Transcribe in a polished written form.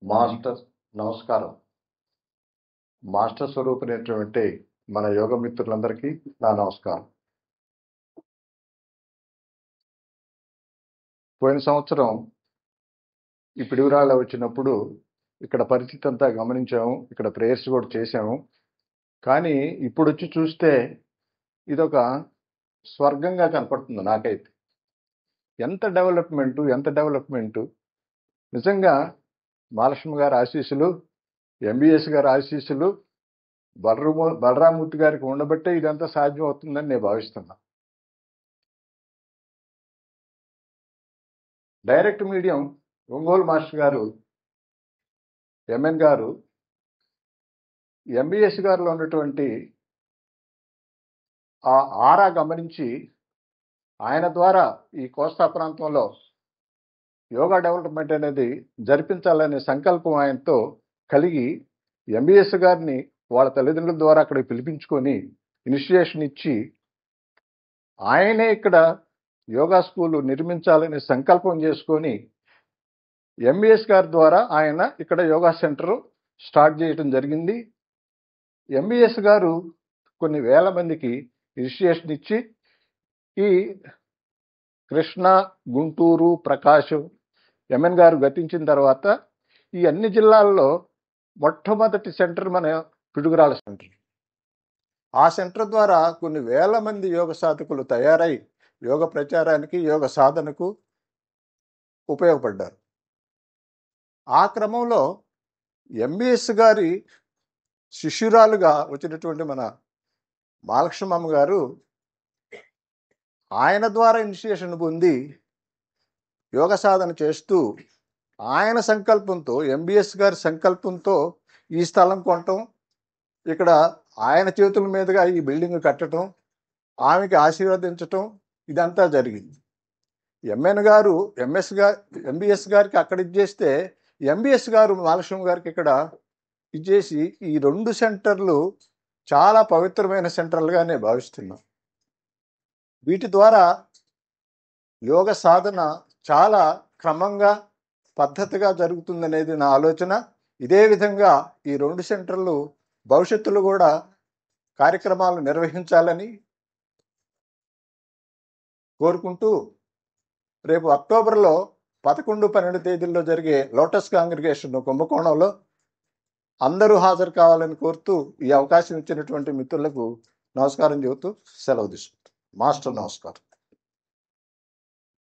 Master నమస్కారం. Master స్వరూపునైనటువంటి మన యోగ మిత్రులందరికీ నా నమస్కారం. పోయిన సంవత్సరం ఈ పిడుగురాళ్ళ వచ్చినప్పుడు ఇక్కడ పరిస్థితి అంతా గమనించాము, ఇక్కడ ప్రేయర్స్ కూడా చేశాము. కానీ ఇప్పుడు వచ్చి చూస్తే ఇదొక స్వర్గంగా కనపడుతుంది నాకైతే. ఎంత డెవలప్మెంటు నిజంగా మహాలక్ష్మి గారి ఆశీస్సులు, ఎంబీఎస్ గారి ఆశీస్సులు, బలరామూర్తి గారికి ఉండబట్టే ఇదంతా సాధ్యం అవుతుందని నేను భావిస్తున్నా. డైరెక్ట్ మీడియం ఒంగోలు మాస్టర్ గారు, ఎంఎన్ గారు, ఎంబీఎస్ గారిలో ఉన్నటువంటి ఆ ఆరా గమనించి ఆయన ద్వారా ఈ కోస్తా ప్రాంతంలో యోగా డెవలప్మెంట్ అనేది జరిపించాలనే సంకల్పం ఆయనతో కలిగి ఎంబీఎస్ గారిని వాళ్ళ తల్లిదండ్రుల ద్వారా అక్కడికి పిలిపించుకొని ఇనిషియేషన్ ఇచ్చి ఆయనే ఇక్కడ యోగా స్కూల్ నిర్మించాలనే సంకల్పం చేసుకొని ఎంబీఎస్ గారి ద్వారా ఆయన ఇక్కడ యోగా సెంటర్ స్టార్ట్ చేయడం జరిగింది. ఎంబీఎస్ గారు కొన్ని వేల మందికి ఇనిషియేషన్ ఇచ్చి ఈ కృష్ణా, గుంటూరు, ప్రకాశం, ఎంఎన్ గారు గతించిన తర్వాత ఈ అన్ని జిల్లాల్లో మొట్టమొదటి సెంటర్ మన పిడుగురాళ్ళ సెంటర్. ఆ సెంటర్ ద్వారా కొన్ని వేల మంది యోగ సాధకులు తయారై యోగ ప్రచారానికి, యోగ సాధనకు ఉపయోగపడ్డారు. ఆ క్రమంలో ఎంబీఎస్ గారి శిష్యురాలుగా వచ్చినటువంటి మన మహాలక్ష్మమ్మ గారు ఆయన ద్వారా ఇనిషియేషన్ పొంది యోగ సాధన చేస్తూ ఆయన సంకల్పంతో, ఎంబీఎస్ గారి సంకల్పంతో ఈ స్థలం కొనటం, ఇక్కడ ఆయన చేతుల మీదుగా ఈ బిల్డింగ్ కట్టడం, ఆమెకి ఆశీర్వదించటం, ఇదంతా జరిగింది. ఎంబీఎస్ గారికి అక్కడ ఇచ్చేస్తే ఎంబీఎస్ గారు మహాలక్ష్మి గారికి ఇక్కడ ఇచ్చేసి ఈ రెండు సెంటర్లు చాలా పవిత్రమైన సెంటర్లుగా నేను భావిస్తున్నాను. వీటి ద్వారా యోగ సాధన చాలా క్రమంగా పద్ధతిగా జరుగుతుందనేది నా ఆలోచన. ఇదే విధంగా ఈ రెండు సెంటర్లు భవిష్యత్తులో కూడా కార్యక్రమాలు నిర్వహించాలని కోరుకుంటూ రేపు అక్టోబర్లో 11, 12 తేదీల్లో జరిగే లోటస్ కాంగ్రిగేషన్ కుంభకోణంలో అందరూ హాజరు కావాలని కోరుతూ ఈ అవకాశం ఇచ్చినటువంటి మిత్రులకు నమస్కారం చెబుతూ సెలవు తీసుకుంటాం. మాస్టర్ నమస్కారం.